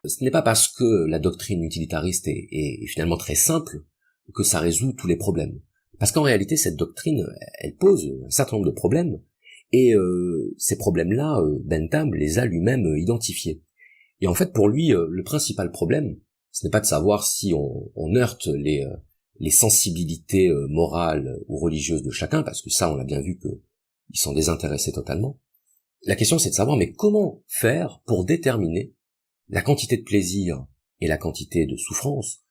Ce n'est pas parce que la doctrine utilitariste est finalement très simple que ça résout tous les problèmes. Parce qu'en réalité, cette doctrine, elle pose un certain nombre de problèmes, et ces problèmes-là, Bentham les a lui-même identifiés. Et en fait, pour lui, le principal problème, ce n'est pas de savoir si on heurte les sensibilités morales ou religieuses de chacun, parce que ça, on l'a bien vu qu'ils s'en désintéressaient totalement. La question, c'est de savoir, mais comment faire pour déterminer la quantité de plaisir et la quantité de souffrance,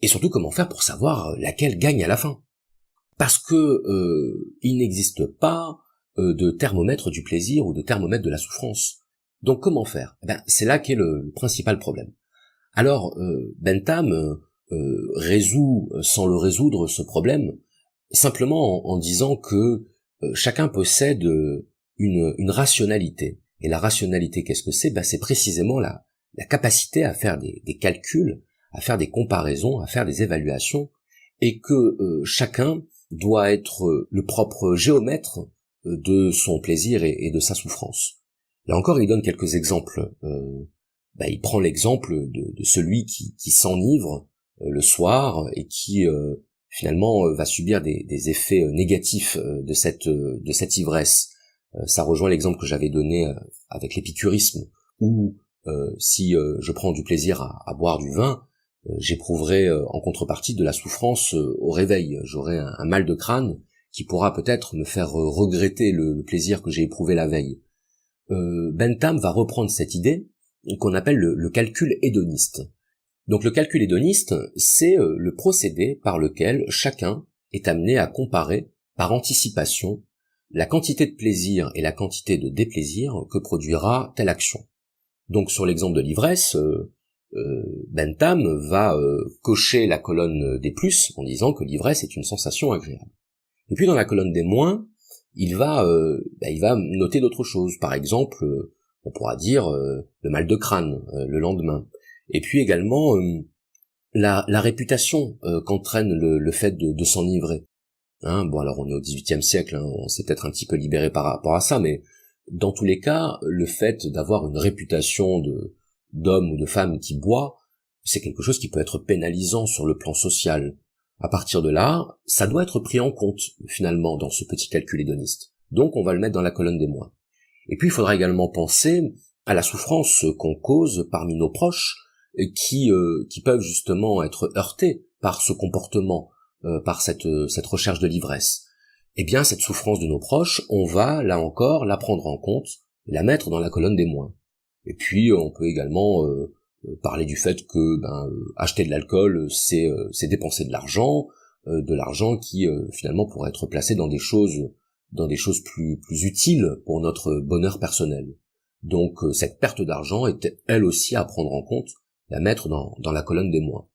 et surtout comment faire pour savoir laquelle gagne à la fin. Parce que il n'existe pas de thermomètre du plaisir ou de thermomètre de la souffrance. Donc comment faire? C'est là qu'est le principal problème. Alors Bentham résout, sans le résoudre, ce problème simplement en disant que chacun possède une rationalité. Et la rationalité, qu'est-ce que c'est? C'est précisément la capacité à faire des calculs, à faire des comparaisons, à faire des évaluations, et que chacun doit être le propre géomètre de son plaisir et de sa souffrance. Là encore, il donne quelques exemples. Il prend l'exemple de celui qui s'enivre le soir et qui finalement va subir des effets négatifs de cette ivresse. Ça rejoint l'exemple que j'avais donné avec l'épicurisme, où si je prends du plaisir à boire du vin, j'éprouverai en contrepartie de la souffrance au réveil. J'aurai un mal de crâne qui pourra peut-être me faire regretter le plaisir que j'ai éprouvé la veille. Bentham va reprendre cette idée qu'on appelle le calcul hédoniste. Donc le calcul hédoniste, c'est le procédé par lequel chacun est amené à comparer par anticipation la quantité de plaisir et la quantité de déplaisir que produira telle action. Donc sur l'exemple de l'ivresse, Bentham va cocher la colonne des plus en disant que l'ivresse est une sensation agréable. Et puis dans la colonne des moins, il va noter d'autres choses. Par exemple, on pourra dire le mal de crâne le lendemain. Et puis également la réputation qu'entraîne le fait de s'enivrer. Bon, alors on est au XVIIIe siècle, on s'est peut-être un petit peu libéré par rapport à ça, mais dans tous les cas, le fait d'avoir une réputation d'homme ou de femme qui boit, c'est quelque chose qui peut être pénalisant sur le plan social. À partir de là, ça doit être pris en compte, finalement, dans ce petit calcul hédoniste. Donc on va le mettre dans la colonne des moins. Et puis il faudra également penser à la souffrance qu'on cause parmi nos proches, qui peuvent justement être heurtés par ce comportement, par cette recherche de l'ivresse. Eh bien, cette souffrance de nos proches, on va, là encore, la prendre en compte, et la mettre dans la colonne des moins. Et puis, on peut également parler du fait que acheter de l'alcool, c'est dépenser de l'argent qui finalement pourrait être placé dans des choses plus utiles pour notre bonheur personnel. Donc, cette perte d'argent est elle aussi à prendre en compte, la mettre dans la colonne des moins.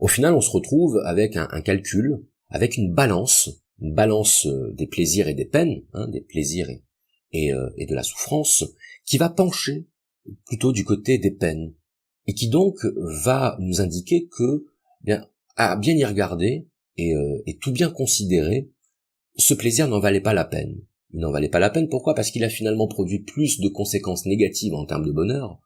Au final, on se retrouve avec un calcul, avec une balance des plaisirs et des peines, des plaisirs et de la souffrance, qui va pencher plutôt du côté des peines, et qui donc va nous indiquer que, à bien y regarder et tout bien considérer, ce plaisir n'en valait pas la peine. Il n'en valait pas la peine, pourquoi? Parce qu'il a finalement produit plus de conséquences négatives en termes de bonheur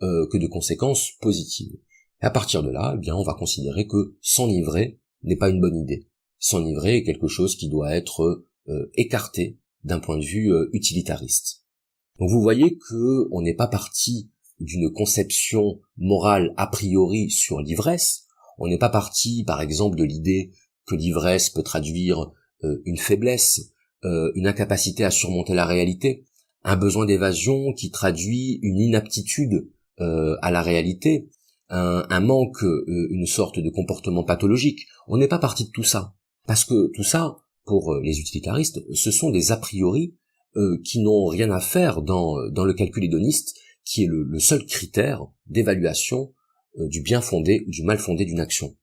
que de conséquences positives. Et à partir de là, on va considérer que s'enivrer n'est pas une bonne idée. S'enivrer est quelque chose qui doit être écarté d'un point de vue utilitariste. Donc vous voyez que on n'est pas parti d'une conception morale a priori sur l'ivresse. On n'est pas parti, par exemple, de l'idée que l'ivresse peut traduire une faiblesse, une incapacité à surmonter la réalité, un besoin d'évasion qui traduit une inaptitude à la réalité, un manque, une sorte de comportement pathologique. On n'est pas parti de tout ça. Parce que tout ça, pour les utilitaristes, ce sont des a priori qui n'ont rien à faire dans le calcul hédoniste, qui est le seul critère d'évaluation du bien fondé ou du mal fondé d'une action.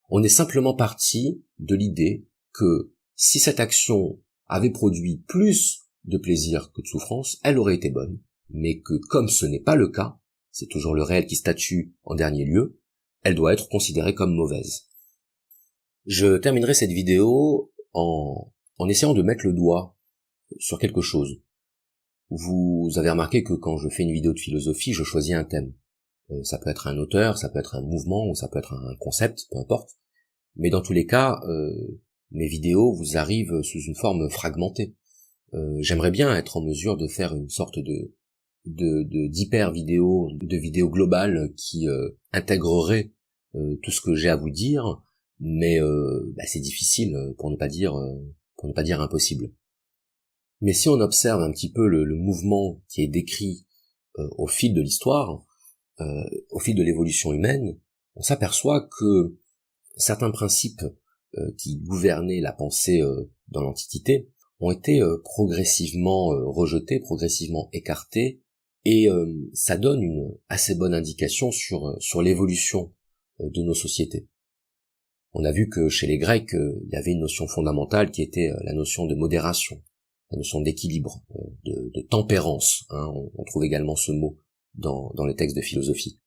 On est simplement parti de l'idée que si cette action avait produit plus de plaisir que de souffrance, elle aurait été bonne, mais que comme ce n'est pas le cas, c'est toujours le réel qui statue en dernier lieu, elle doit être considérée comme mauvaise. Je terminerai cette vidéo en essayant de mettre le doigt sur quelque chose. Vous avez remarqué que quand je fais une vidéo de philosophie, je choisis un thème. Ça peut être un auteur, ça peut être un mouvement, ou ça peut être un concept, peu importe. Mais dans tous les cas, mes vidéos vous arrivent sous une forme fragmentée. J'aimerais bien être en mesure de faire une sorte d'hyper vidéo, de vidéo globale qui intégrerait tout ce que j'ai à vous dire, mais c'est difficile pour ne pas dire impossible. Mais si on observe un petit peu le mouvement qui est décrit au fil de l'histoire, au fil de l'évolution humaine, on s'aperçoit que certains principes qui gouvernaient la pensée dans l'Antiquité ont été progressivement rejetés, progressivement écartés, et ça donne une assez bonne indication sur l'évolution de nos sociétés. On a vu que chez les Grecs, il y avait une notion fondamentale qui était la notion de modération, la notion d'équilibre, de tempérance. On trouve également ce mot dans les textes de philosophie.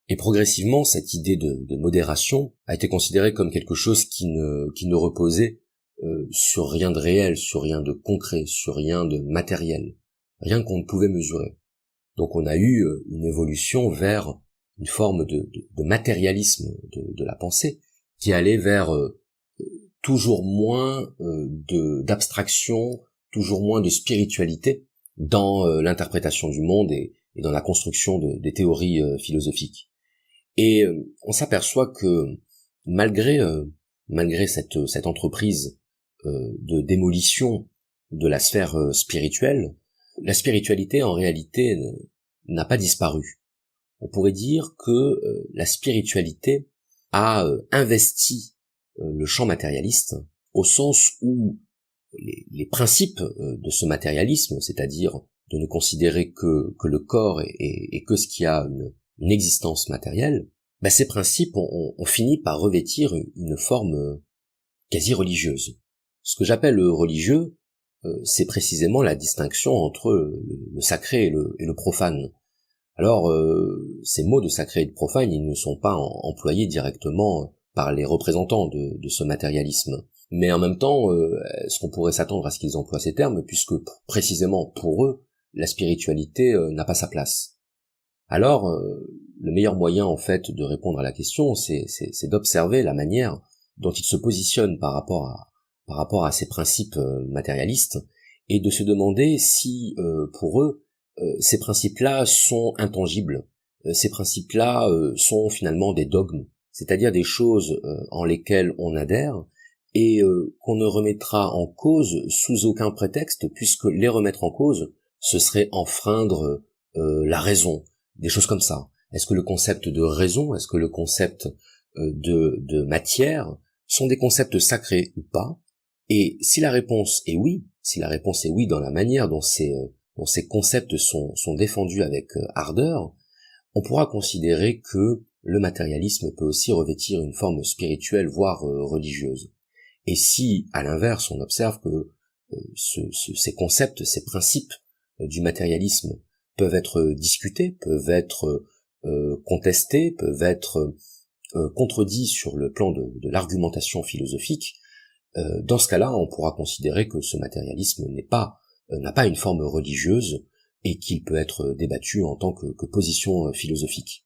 Et progressivement, cette idée de modération a été considérée comme quelque chose qui ne reposait sur rien de réel, sur rien de concret, sur rien de matériel, rien qu'on ne pouvait mesurer. Donc on a eu une évolution vers une forme de matérialisme de la pensée, qui allait vers toujours moins d'abstraction, toujours moins de spiritualité dans l'interprétation du monde et dans la construction des théories philosophiques. Et on s'aperçoit que malgré cette entreprise de démolition de la sphère spirituelle, la spiritualité en réalité n'a pas disparu. On pourrait dire que la spiritualité a investi le champ matérialiste au sens où les principes de ce matérialisme, c'est-à-dire de ne considérer que le corps et que ce qui a une existence matérielle, ces principes ont fini par revêtir une forme quasi religieuse. Ce que j'appelle religieux, c'est précisément la distinction entre le sacré et le profane. Alors, ces mots de sacré et de profane, ils ne sont pas employés directement par les représentants de ce matérialisme. Mais en même temps, est-ce qu'on pourrait s'attendre à ce qu'ils emploient ces termes, puisque précisément pour eux, la spiritualité n'a pas sa place. Alors, le meilleur moyen en fait de répondre à la question, c'est d'observer la manière dont ils se positionnent par rapport à ces principes matérialistes, et de se demander si, pour eux, ces principes-là sont intangibles, ces principes-là sont finalement des dogmes, c'est-à-dire des choses en lesquelles on adhère et qu'on ne remettra en cause sous aucun prétexte, puisque les remettre en cause, ce serait enfreindre la raison, des choses comme ça. Est-ce que le concept de raison, est-ce que le concept de matière sont des concepts sacrés ou pas? Et si la réponse est oui, dans la manière dont ces concepts sont défendus avec ardeur, on pourra considérer que le matérialisme peut aussi revêtir une forme spirituelle, voire religieuse. Et si, à l'inverse, on observe que ces concepts, ces principes du matérialisme peuvent être discutés, peuvent être contestés, peuvent être contredits sur le plan de l'argumentation philosophique, dans ce cas-là, on pourra considérer que ce matérialisme n'a pas une forme religieuse et qu'il peut être débattu en tant que position philosophique.